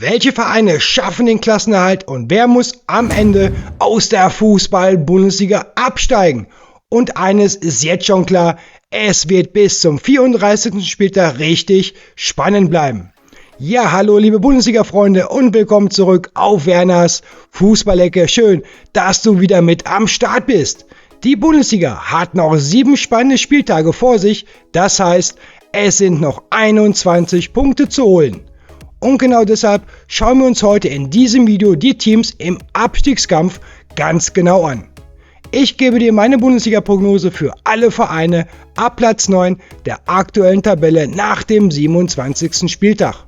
Welche Vereine schaffen den Klassenerhalt und wer muss am Ende aus der Fußball-Bundesliga absteigen? Und eines ist jetzt schon klar, es wird bis zum 34. Spieltag richtig spannend bleiben. Ja, hallo liebe Bundesliga-Freunde und willkommen zurück auf Werners Fußballecke. Schön, dass du wieder mit am Start bist. Die Bundesliga hat noch 7 spannende Spieltage vor sich, das heißt, es sind noch 21 Punkte zu holen. Und genau deshalb schauen wir uns heute in diesem Video die Teams im Abstiegskampf ganz genau an. Ich gebe dir meine Bundesliga-Prognose für alle Vereine ab Platz 9 der aktuellen Tabelle nach dem 27. Spieltag.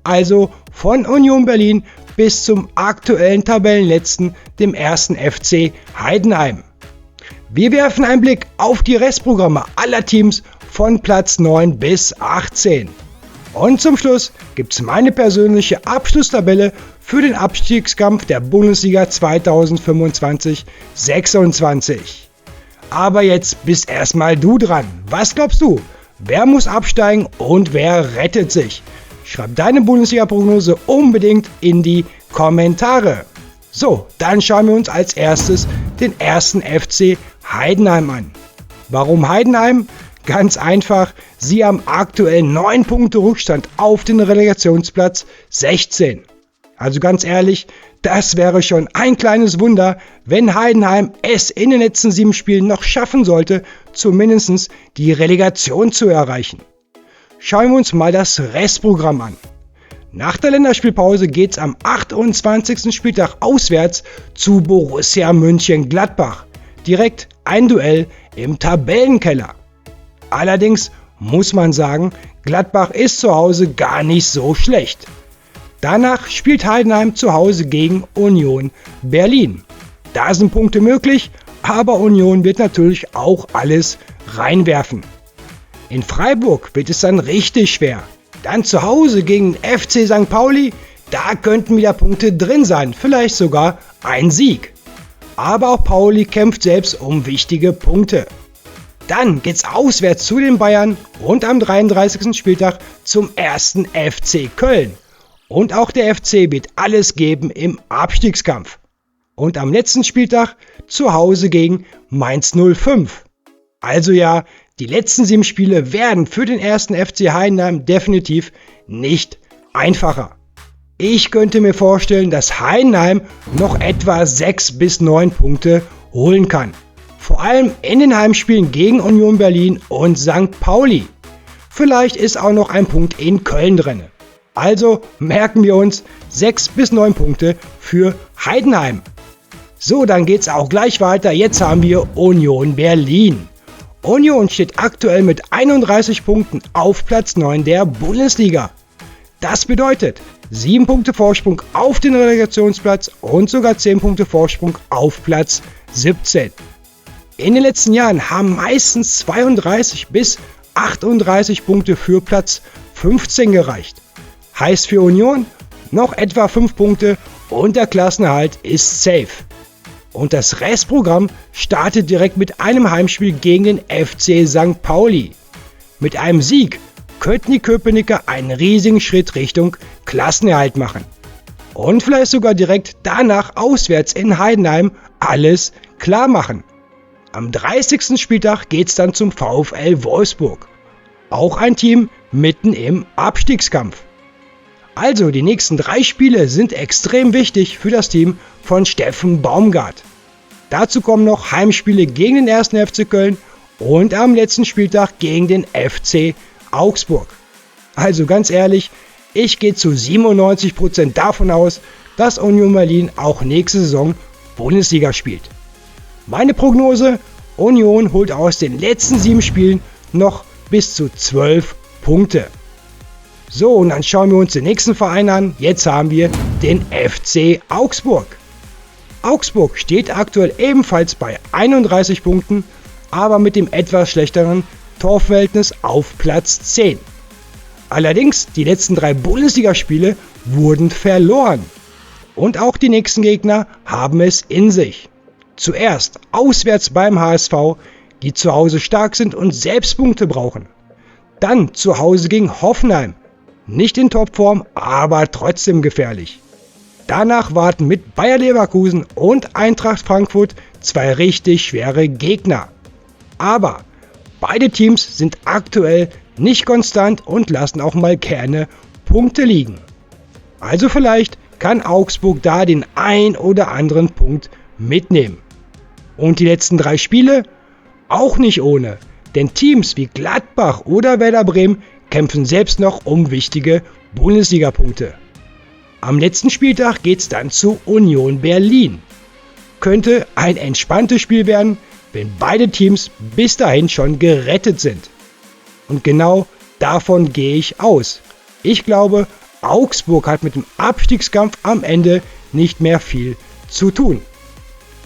Also von Union Berlin bis zum aktuellen Tabellenletzten, dem 1. FC Heidenheim. Wir werfen einen Blick auf die Restprogramme aller Teams von Platz 9 bis 18. Und zum Schluss gibt es meine persönliche Abschlusstabelle für den Abstiegskampf der Bundesliga 2025-26. Aber jetzt bist erstmal du dran. Was glaubst du? Wer muss absteigen und wer rettet sich? Schreib deine Bundesliga-Prognose unbedingt in die Kommentare. So, dann schauen wir uns als erstes den 1. FC Heidenheim an. Warum Heidenheim? Ganz einfach, sie haben aktuell 9 Punkte Rückstand auf den Relegationsplatz 16. Also ganz ehrlich, das wäre schon ein kleines Wunder, wenn Heidenheim es in den letzten 7 Spielen noch schaffen sollte, zumindest die Relegation zu erreichen. Schauen wir uns mal das Restprogramm an. Nach der Länderspielpause geht es am 28. Spieltag auswärts zu Borussia Mönchengladbach. Direkt ein Duell im Tabellenkeller. Allerdings muss man sagen, Gladbach ist zu Hause gar nicht so schlecht. Danach spielt Heidenheim zu Hause gegen Union Berlin. Da sind Punkte möglich, aber Union wird natürlich auch alles reinwerfen. In Freiburg wird es dann richtig schwer. Dann zu Hause gegen den FC St. Pauli, da könnten wieder Punkte drin sein, vielleicht sogar ein Sieg. Aber auch Pauli kämpft selbst um wichtige Punkte. Dann geht's auswärts zu den Bayern und am 33. Spieltag zum 1. FC Köln. Und auch der FC wird alles geben im Abstiegskampf. Und am letzten Spieltag zu Hause gegen Mainz 05. Also ja, die letzten 7 Spiele werden für den 1. FC Heidenheim definitiv nicht einfacher. Ich könnte mir vorstellen, dass Heidenheim noch etwa 6 bis 9 Punkte holen kann. Vor allem in den Heimspielen gegen Union Berlin und St. Pauli. Vielleicht ist auch noch ein Punkt in Köln drin. Also merken wir uns 6 bis 9 Punkte für Heidenheim. So, dann geht's auch gleich weiter. Jetzt haben wir Union Berlin. Union steht aktuell mit 31 Punkten auf Platz 9 der Bundesliga. Das bedeutet 7 Punkte Vorsprung auf den Relegationsplatz und sogar 10 Punkte Vorsprung auf Platz 17. In den letzten Jahren haben meistens 32 bis 38 Punkte für Platz 15 gereicht. Heißt für Union noch etwa 5 Punkte und der Klassenerhalt ist safe. Und das Restprogramm startet direkt mit einem Heimspiel gegen den FC St. Pauli. Mit einem Sieg könnten die Köpenicker einen riesigen Schritt Richtung Klassenerhalt machen. Und vielleicht sogar direkt danach auswärts in Heidenheim alles klar machen. Am 30. Spieltag geht's dann zum VfL Wolfsburg. Auch ein Team mitten im Abstiegskampf. Also die nächsten 3 Spiele sind extrem wichtig für das Team von Steffen Baumgart. Dazu kommen noch Heimspiele gegen den 1. FC Köln und am letzten Spieltag gegen den FC Augsburg. Also ganz ehrlich, ich gehe zu 97% davon aus, dass Union Berlin auch nächste Saison Bundesliga spielt. Meine Prognose, Union holt aus den letzten 7 Spielen noch bis zu 12 Punkte. So, und dann schauen wir uns den nächsten Verein an. Jetzt haben wir den FC Augsburg. Augsburg steht aktuell ebenfalls bei 31 Punkten, aber mit dem etwas schlechteren Torverhältnis auf Platz 10. Allerdings, die letzten 3 Bundesligaspiele wurden verloren. Und auch die nächsten Gegner haben es in sich. Zuerst auswärts beim HSV, die zu Hause stark sind und selbst Punkte brauchen. Dann zu Hause gegen Hoffenheim. nicht in Topform, aber trotzdem gefährlich. Danach warten mit Bayer Leverkusen und Eintracht Frankfurt zwei richtig schwere Gegner. Aber beide Teams sind aktuell nicht konstant und lassen auch mal gerne Punkte liegen. Also vielleicht kann Augsburg da den ein oder anderen Punkt mitnehmen. Und die letzten 3 Spiele? Auch nicht ohne, denn Teams wie Gladbach oder Werder Bremen kämpfen selbst noch um wichtige Bundesliga-Punkte. Am letzten Spieltag geht's dann zu Union Berlin. Könnte ein entspanntes Spiel werden, wenn beide Teams bis dahin schon gerettet sind. Und genau davon gehe ich aus. Ich glaube, Augsburg hat mit dem Abstiegskampf am Ende nicht mehr viel zu tun.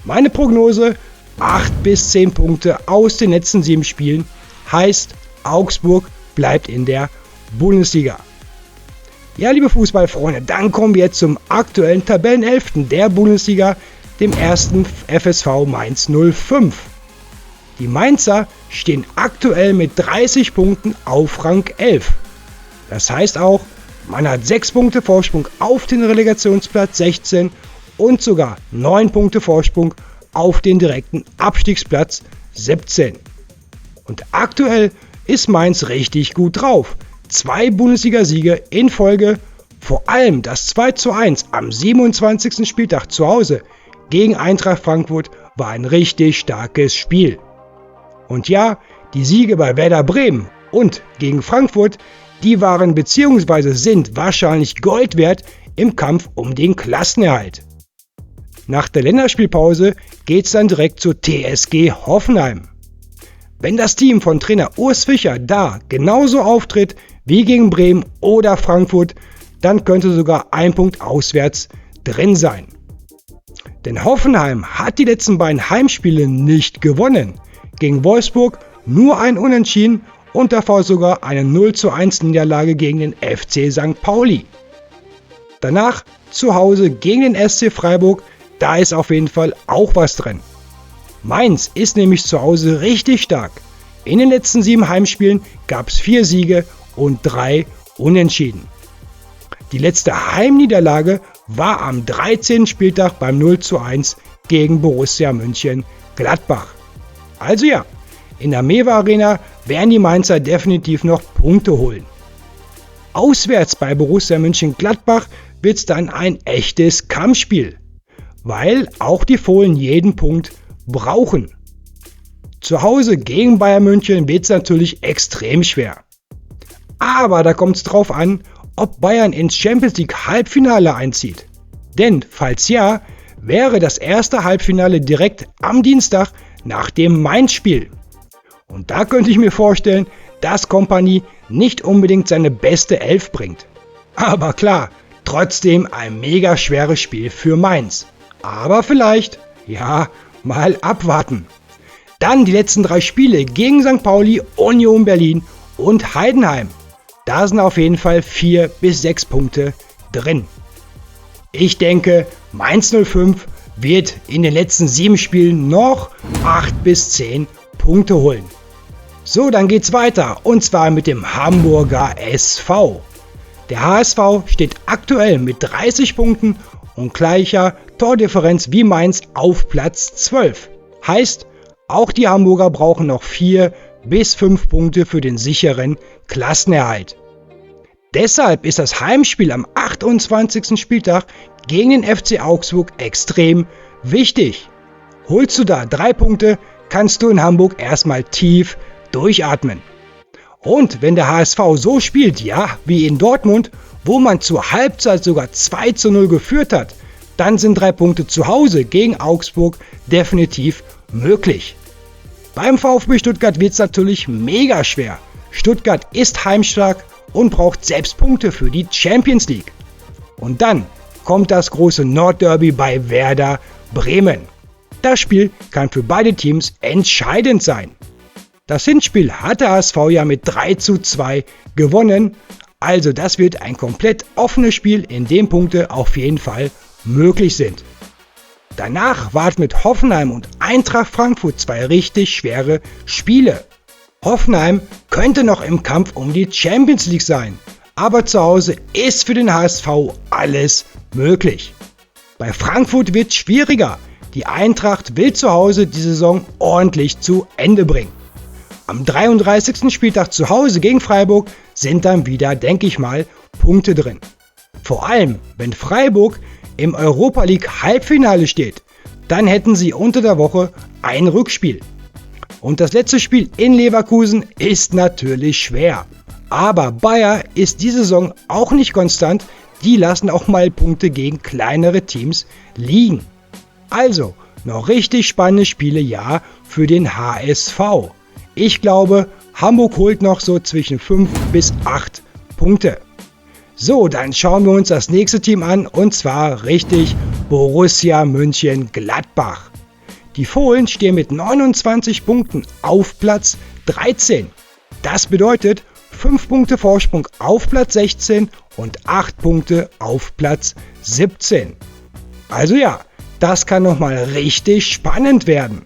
Meine Prognose: 8 bis 10 Punkte aus den letzten 7 Spielen, heißt, Augsburg bleibt in der Bundesliga. Ja, liebe Fußballfreunde, dann kommen wir jetzt zum aktuellen Tabellenelften der Bundesliga, dem ersten FSV Mainz 05. Die Mainzer stehen aktuell mit 30 Punkten auf Rang 11. Das heißt auch, man hat 6 Punkte Vorsprung auf den Relegationsplatz 16 und sogar 9 Punkte Vorsprung auf den direkten Abstiegsplatz 17. Und aktuell ist Mainz richtig gut drauf. 2 Bundesliga-Siege in Folge, vor allem das 2:1 am 27. Spieltag zu Hause gegen Eintracht Frankfurt war ein richtig starkes Spiel. Und ja, die Siege bei Werder Bremen und gegen Frankfurt, die waren bzw. sind wahrscheinlich Gold wert im Kampf um den Klassenerhalt. Nach der Länderspielpause geht's dann direkt zur TSG Hoffenheim. Wenn das Team von Trainer Urs Fischer da genauso auftritt wie gegen Bremen oder Frankfurt, dann könnte sogar ein Punkt auswärts drin sein. Denn Hoffenheim hat die letzten beiden Heimspiele nicht gewonnen. Gegen Wolfsburg nur ein Unentschieden und davor sogar eine 0:1 Niederlage gegen den FC St. Pauli. Danach zu Hause gegen den SC Freiburg, da ist auf jeden Fall auch was drin. Mainz ist nämlich zu Hause richtig stark. In den letzten 7 Heimspielen gab es 4 Siege und 3 Unentschieden. Die letzte Heimniederlage war am 13. Spieltag beim 0:1 gegen Borussia Mönchengladbach. Also ja, in der Mewa Arena werden die Mainzer definitiv noch Punkte holen. Auswärts bei Borussia Mönchengladbach wird es dann ein echtes Kampfspiel, weil auch die Fohlen jeden Punkt brauchen. Zu Hause gegen Bayern München wird es natürlich extrem schwer. Aber da kommt es drauf an, ob Bayern ins Champions League Halbfinale einzieht. Denn falls ja, wäre das erste Halbfinale direkt am Dienstag nach dem Mainz-Spiel. Und da könnte ich mir vorstellen, dass Kompany nicht unbedingt seine beste Elf bringt. Aber klar, trotzdem ein mega schweres Spiel für Mainz. Aber vielleicht, ja, mal abwarten. Dann die letzten 3 Spiele gegen St. Pauli, Union Berlin und Heidenheim. Da sind auf jeden Fall 4 bis 6 Punkte drin. Ich denke, Mainz 05 wird in den letzten 7 Spielen noch 8 bis 10 Punkte holen. So, dann geht's weiter und zwar mit dem Hamburger SV. Der HSV steht aktuell mit 30 Punkten und gleicher Tordifferenz wie Mainz auf Platz 12. Heißt, auch die Hamburger brauchen noch 4 bis 5 Punkte für den sicheren Klassenerhalt. Deshalb ist das Heimspiel am 28. Spieltag gegen den FC Augsburg extrem wichtig. Holst du da 3 Punkte, kannst du in Hamburg erstmal tief durchatmen. Und wenn der HSV so spielt, ja, wie in Dortmund, wo man zur Halbzeit sogar 2:0 geführt hat, dann sind 3 Punkte zu Hause gegen Augsburg definitiv möglich. Beim VfB Stuttgart wird es natürlich mega schwer. Stuttgart ist heimstark und braucht selbst Punkte für die Champions League. Und dann kommt das große Nordderby bei Werder Bremen. Das Spiel kann für beide Teams entscheidend sein. Das Hinspiel hat der HSV ja mit 3:2 gewonnen, also das wird ein komplett offenes Spiel, in dem Punkte auf jeden Fall möglich sind. Danach warten mit Hoffenheim und Eintracht Frankfurt 2 richtig schwere Spiele. Hoffenheim könnte noch im Kampf um die Champions League sein, aber zu Hause ist für den HSV alles möglich. Bei Frankfurt wird es schwieriger. Die Eintracht will zu Hause die Saison ordentlich zu Ende bringen. Am 33. Spieltag zu Hause gegen Freiburg sind dann wieder, denke ich mal, Punkte drin. Vor allem, wenn Freiburg im Europa League Halbfinale steht, dann hätten sie unter der Woche ein Rückspiel. Und das letzte Spiel in Leverkusen ist natürlich schwer. Aber Bayer ist diese Saison auch nicht konstant, die lassen auch mal Punkte gegen kleinere Teams liegen. Also, noch richtig spannende Spiele, ja, für den HSV. Ich glaube, Hamburg holt noch so zwischen 5 bis 8 Punkte. So, dann schauen wir uns das nächste Team an, und zwar richtig Borussia Mönchengladbach. Die Fohlen stehen mit 29 Punkten auf Platz 13. Das bedeutet 5 Punkte Vorsprung auf Platz 16 und 8 Punkte auf Platz 17. Also ja, das kann nochmal richtig spannend werden.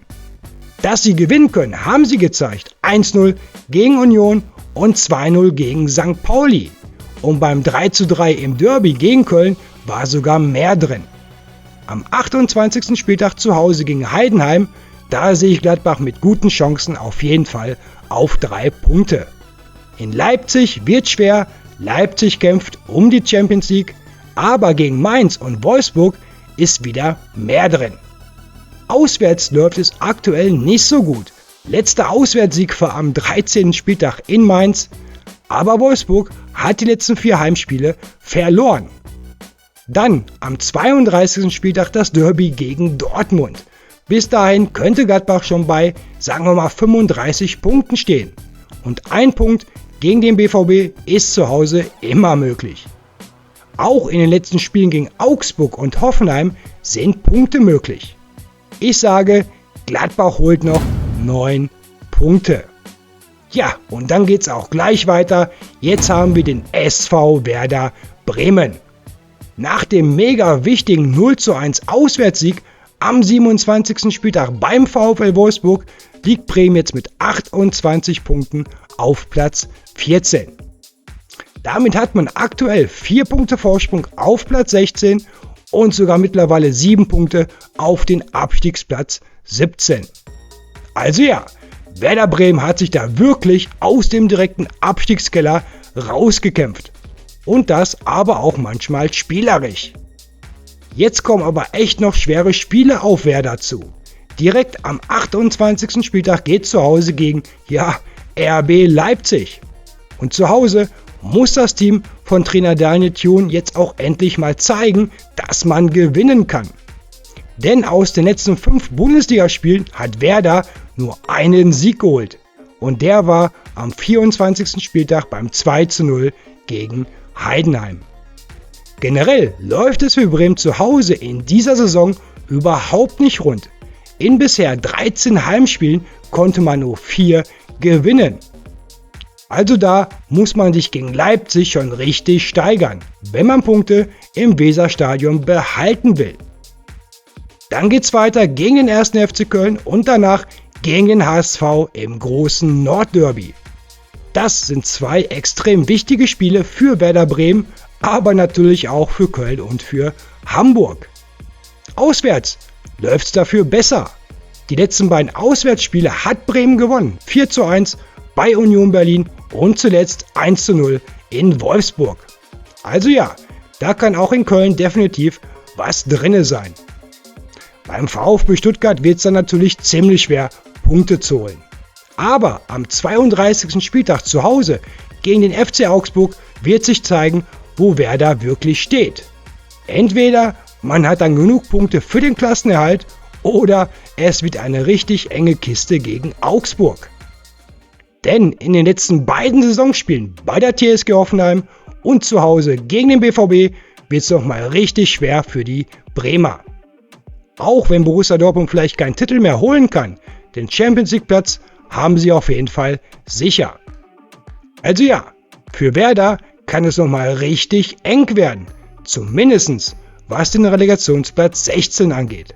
Dass sie gewinnen können, haben sie gezeigt. 1-0 gegen Union und 2-0 gegen St. Pauli. Und beim 3:3 im Derby gegen Köln war sogar mehr drin. Am 28. Spieltag zu Hause gegen Heidenheim, da sehe ich Gladbach mit guten Chancen auf jeden Fall auf 3 Punkte. In Leipzig wird schwer, Leipzig kämpft um die Champions League, aber gegen Mainz und Wolfsburg ist wieder mehr drin. Auswärts läuft es aktuell nicht so gut. Letzter Auswärtssieg war am 13. Spieltag in Mainz, aber Wolfsburg hat die letzten 4 Heimspiele verloren. Dann am 32. Spieltag das Derby gegen Dortmund. Bis dahin könnte Gladbach schon bei, sagen wir mal, 35 Punkten stehen. Und ein Punkt gegen den BVB ist zu Hause immer möglich. Auch in den letzten Spielen gegen Augsburg und Hoffenheim sind Punkte möglich. Ich sage, Gladbach holt noch 9 Punkte. Ja, und dann geht's auch gleich weiter. Jetzt haben wir den SV Werder Bremen. Nach dem mega wichtigen 0:1 Auswärtssieg am 27. Spieltag beim VfL Wolfsburg liegt Bremen jetzt mit 28 Punkten auf Platz 14. Damit hat man aktuell 4 Punkte Vorsprung auf Platz 16 und sogar mittlerweile 7 Punkte auf den Abstiegsplatz 17. Also ja, Werder Bremen hat sich da wirklich aus dem direkten Abstiegskeller rausgekämpft. Und das aber auch manchmal spielerisch. Jetzt kommen aber echt noch schwere Spiele auf Werder zu. Direkt am 28. Spieltag geht zu Hause gegen, RB Leipzig. Und zu Hause muss das Team von Trainer Daniel Thun jetzt auch endlich mal zeigen, dass man gewinnen kann. Denn aus den letzten 5 Bundesligaspielen hat Werder nur einen Sieg geholt. Und der war am 24. Spieltag beim 2:0 gegen Heidenheim. Generell läuft es für Bremen zu Hause in dieser Saison überhaupt nicht rund. In bisher 13 Heimspielen konnte man nur 4 gewinnen. Also da muss man sich gegen Leipzig schon richtig steigern, wenn man Punkte im Weserstadion behalten will. Dann geht's weiter gegen den 1. FC Köln und danach gegen den HSV im großen Nordderby. Das sind 2 extrem wichtige Spiele für Werder Bremen, aber natürlich auch für Köln und für Hamburg. Auswärts läuft's dafür besser. Die letzten beiden Auswärtsspiele hat Bremen gewonnen. 4:1 bei Union Berlin und zuletzt 1:0 in Wolfsburg. Also ja, da kann auch in Köln definitiv was drinne sein. Beim VfB Stuttgart wird es dann natürlich ziemlich schwer, Punkte zu holen. Aber am 32. Spieltag zu Hause gegen den FC Augsburg wird sich zeigen, wo Werder wirklich steht. Entweder man hat dann genug Punkte für den Klassenerhalt oder es wird eine richtig enge Kiste gegen Augsburg. Denn in den letzten beiden Saisonspielen bei der TSG Hoffenheim und zu Hause gegen den BVB wird es nochmal richtig schwer für die Bremer. Auch wenn Borussia Dortmund vielleicht keinen Titel mehr holen kann, den Champions League Platz haben sie auf jeden Fall sicher. Also ja, für Werder kann es nochmal richtig eng werden, zumindest was den Relegationsplatz 16 angeht.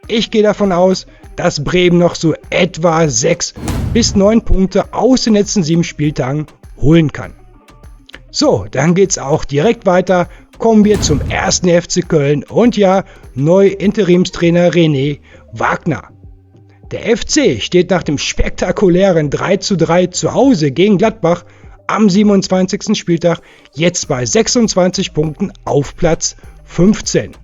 Ich gehe davon aus, dass Bremen noch so etwa 6 bis 9 Punkte aus den letzten 7 Spieltagen holen kann. So, dann geht's auch direkt weiter. Kommen wir zum 1. FC Köln und ja, neu Interimstrainer René Wagner. Der FC steht nach dem spektakulären 3:3 zu Hause gegen Gladbach am 27. Spieltag jetzt bei 26 Punkten auf Platz 15.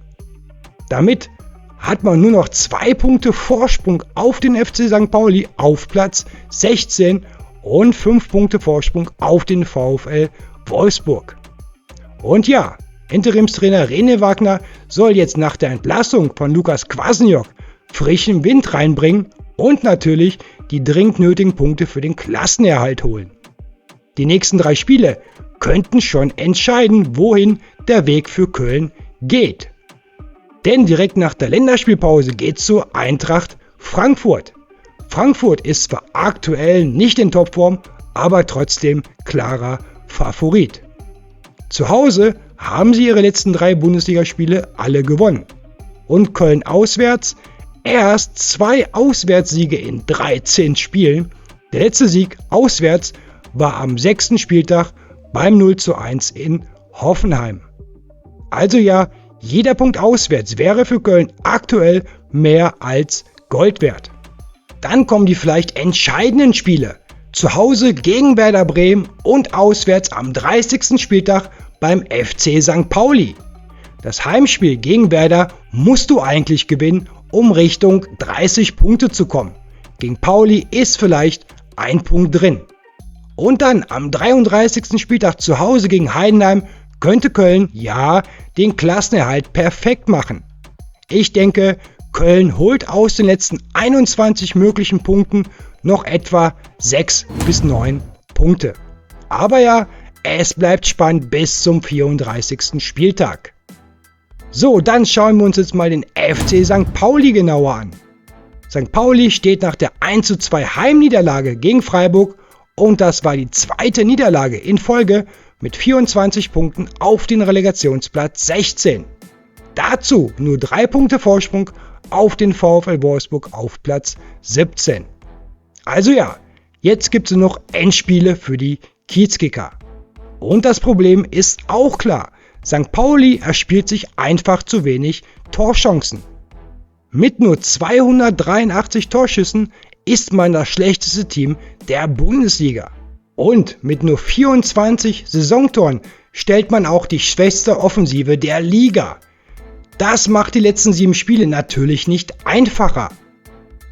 Damit hat man nur noch 2 Punkte Vorsprung auf den FC St. Pauli auf Platz 16 und 5 Punkte Vorsprung auf den VfL Wolfsburg. Und ja, Interimstrainer René Wagner soll jetzt nach der Entlassung von Lukas Kwasniok frischen Wind reinbringen und natürlich die dringend nötigen Punkte für den Klassenerhalt holen. Die nächsten 3 Spiele könnten schon entscheiden, wohin der Weg für Köln geht. Denn direkt nach der Länderspielpause geht's zur Eintracht Frankfurt. Frankfurt ist zwar aktuell nicht in Topform, aber trotzdem klarer Favorit. Zu Hause haben sie ihre letzten 3 Bundesligaspiele alle gewonnen. Und Köln auswärts erst 2 Auswärtssiege in 13 Spielen. Der letzte Sieg auswärts war am 6. Spieltag beim 0:1 in Hoffenheim. Also ja, jeder Punkt auswärts wäre für Köln aktuell mehr als Gold wert. Dann kommen die vielleicht entscheidenden Spiele. Zu Hause gegen Werder Bremen und auswärts am 30. Spieltag beim FC St. Pauli. Das Heimspiel gegen Werder musst du eigentlich gewinnen, um Richtung 30 Punkte zu kommen. Gegen Pauli ist vielleicht ein Punkt drin. Und dann am 33. Spieltag zu Hause gegen Heidenheim könnte Köln, ja, den Klassenerhalt perfekt machen. Ich denke, Köln holt aus den letzten 21 möglichen Punkten noch etwa 6 bis 9 Punkte. Aber ja, es bleibt spannend bis zum 34. Spieltag. So, dann schauen wir uns jetzt mal den FC St. Pauli genauer an. St. Pauli steht nach der 1:2 Heimniederlage gegen Freiburg und das war die 2. Niederlage in Folge mit 24 Punkten auf den Relegationsplatz 16. Dazu nur 3 Punkte Vorsprung auf den VfL Wolfsburg auf Platz 17. Also ja, jetzt gibt es noch Endspiele für die Kiezkicker. Und das Problem ist auch klar. St. Pauli erspielt sich einfach zu wenig Torchancen. Mit nur 283 Torschüssen ist man das schlechteste Team der Bundesliga. Und mit nur 24 Saisontoren stellt man auch die schwächste Offensive der Liga. Das macht die letzten 7 Spiele natürlich nicht einfacher.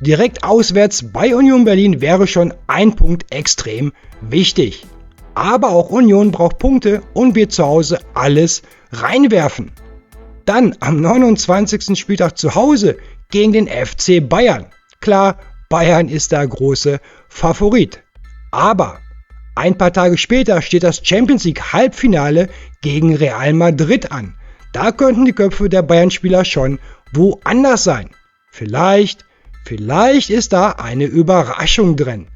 Direkt auswärts bei Union Berlin wäre schon ein Punkt extrem wichtig. Aber auch Union braucht Punkte und wird zu Hause alles reinwerfen. Dann am 29. Spieltag zu Hause gegen den FC Bayern. Klar, Bayern ist der große Favorit. Aber ein paar Tage später steht das Champions League Halbfinale gegen Real Madrid an. Da könnten die Köpfe der Bayern-Spieler schon woanders sein. Vielleicht ist da eine Überraschung drin.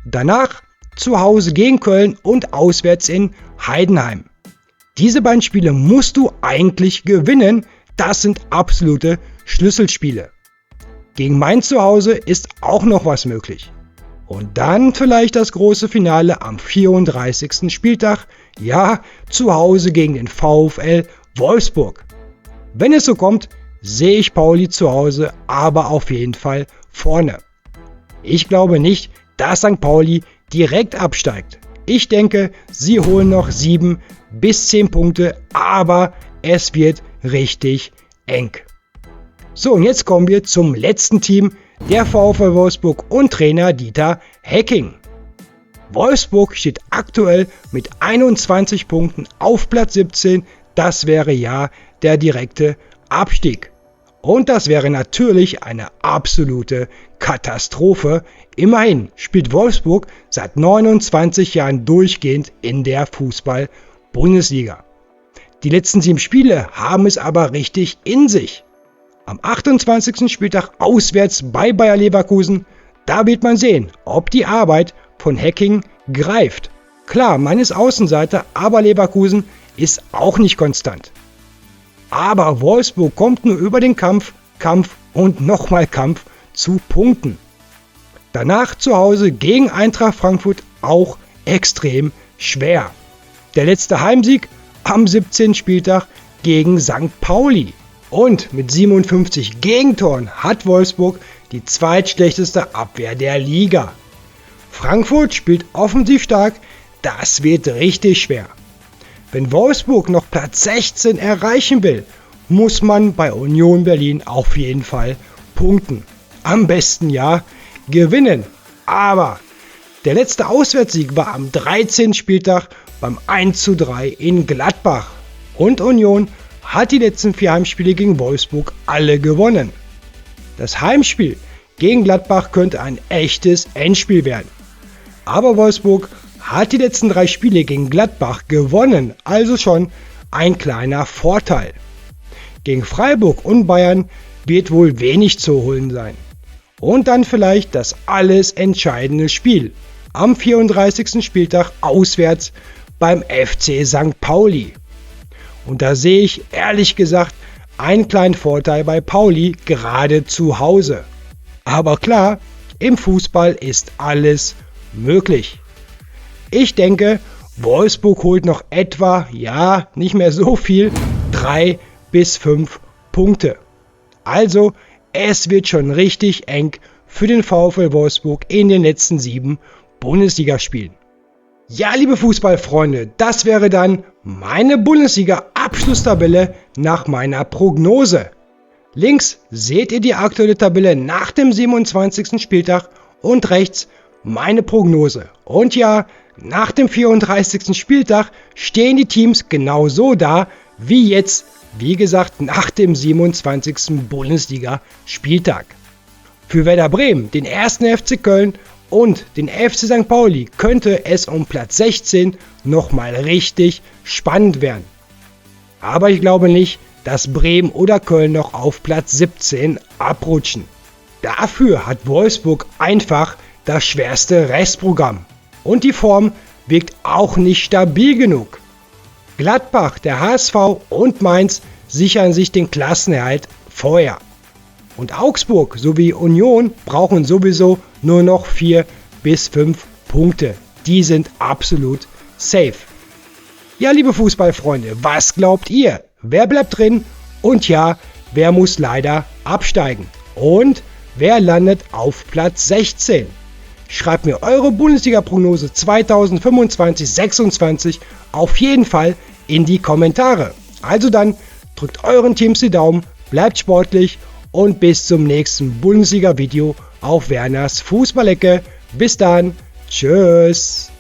Danach zu Hause gegen Köln und auswärts in Heidenheim. Diese beiden Spiele musst du eigentlich gewinnen. Das sind absolute Schlüsselspiele. Gegen Mainz zu Hause ist auch noch was möglich. Und dann vielleicht das große Finale am 34. Spieltag. Ja, zu Hause gegen den VfL Wolfsburg. Wenn es so kommt, sehe ich Pauli zu Hause aber auf jeden Fall vorne. Ich glaube nicht, dass St. Pauli direkt absteigt. Ich denke, sie holen noch 7 bis 10 Punkte, aber es wird richtig eng. So, und jetzt kommen wir zum letzten Team, der VfL Wolfsburg und Trainer Dieter Hecking. Wolfsburg steht aktuell mit 21 Punkten auf Platz 17. Das wäre ja der direkte Abstieg. Und das wäre natürlich eine absolute Katastrophe. Immerhin spielt Wolfsburg seit 29 Jahren durchgehend in der Fußball-Bundesliga. Die letzten 7 Spiele haben es aber richtig in sich. Am 28. Spieltag auswärts bei Bayer Leverkusen, da wird man sehen, ob die Arbeit von Hecking greift. Klar, man ist Außenseiter, aber Leverkusen ist auch nicht konstant. Aber Wolfsburg kommt nur über den Kampf und nochmal Kampf zu Punkten. Danach zu Hause gegen Eintracht Frankfurt auch extrem schwer. Der letzte Heimsieg am 17. Spieltag gegen St. Pauli. Und mit 57 Gegentoren hat Wolfsburg die zweitschlechteste Abwehr der Liga. Frankfurt spielt offensiv stark, das wird richtig schwer. Wenn Wolfsburg noch Platz 16 erreichen will, muss man bei Union Berlin auf jeden Fall punkten. Am besten ja gewinnen. Aber der letzte Auswärtssieg war am 13. Spieltag beim 1:3 in Gladbach. Und Union hat die letzten 4 Heimspiele gegen Wolfsburg alle gewonnen. Das Heimspiel gegen Gladbach könnte ein echtes Endspiel werden. Aber Wolfsburg hat die letzten 3 Spiele gegen Gladbach gewonnen, also schon ein kleiner Vorteil. Gegen Freiburg und Bayern wird wohl wenig zu holen sein. Und dann vielleicht das alles entscheidende Spiel am 34. Spieltag auswärts beim FC St. Pauli. Und da sehe ich ehrlich gesagt einen kleinen Vorteil bei Pauli gerade zu Hause. Aber klar, im Fußball ist alles möglich. Ich denke, Wolfsburg holt noch etwa, ja, nicht mehr so viel, 3 bis 5 Punkte. Also, es wird schon richtig eng für den VfL Wolfsburg in den letzten 7 Bundesligaspielen. Ja, liebe Fußballfreunde, das wäre dann meine Bundesliga-Abschlusstabelle nach meiner Prognose. Links seht ihr die aktuelle Tabelle nach dem 27. Spieltag und rechts meine Prognose. Und ja, nach dem 34. Spieltag stehen die Teams genau so da, wie jetzt, wie gesagt, nach dem 27. Bundesliga-Spieltag. Für Werder Bremen, den 1. FC Köln und den FC St. Pauli könnte es um Platz 16 nochmal richtig spannend werden. Aber ich glaube nicht, dass Bremen oder Köln noch auf Platz 17 abrutschen. Dafür hat Wolfsburg einfach das schwerste Restprogramm. Und die Form wirkt auch nicht stabil genug. Gladbach, der HSV und Mainz sichern sich den Klassenerhalt vorher. Und Augsburg sowie Union brauchen sowieso nur noch 4 bis 5 Punkte. Die sind absolut safe. Ja, liebe Fußballfreunde, was glaubt ihr? Wer bleibt drin? Und ja, wer muss leider absteigen? Und wer landet auf Platz 16? Schreibt mir eure Bundesliga-Prognose 2025-26 auf jeden Fall in die Kommentare. Also dann, drückt euren Teams die Daumen, bleibt sportlich und bis zum nächsten Bundesliga-Video auf Werners Fußballecke. Bis dann, tschüss.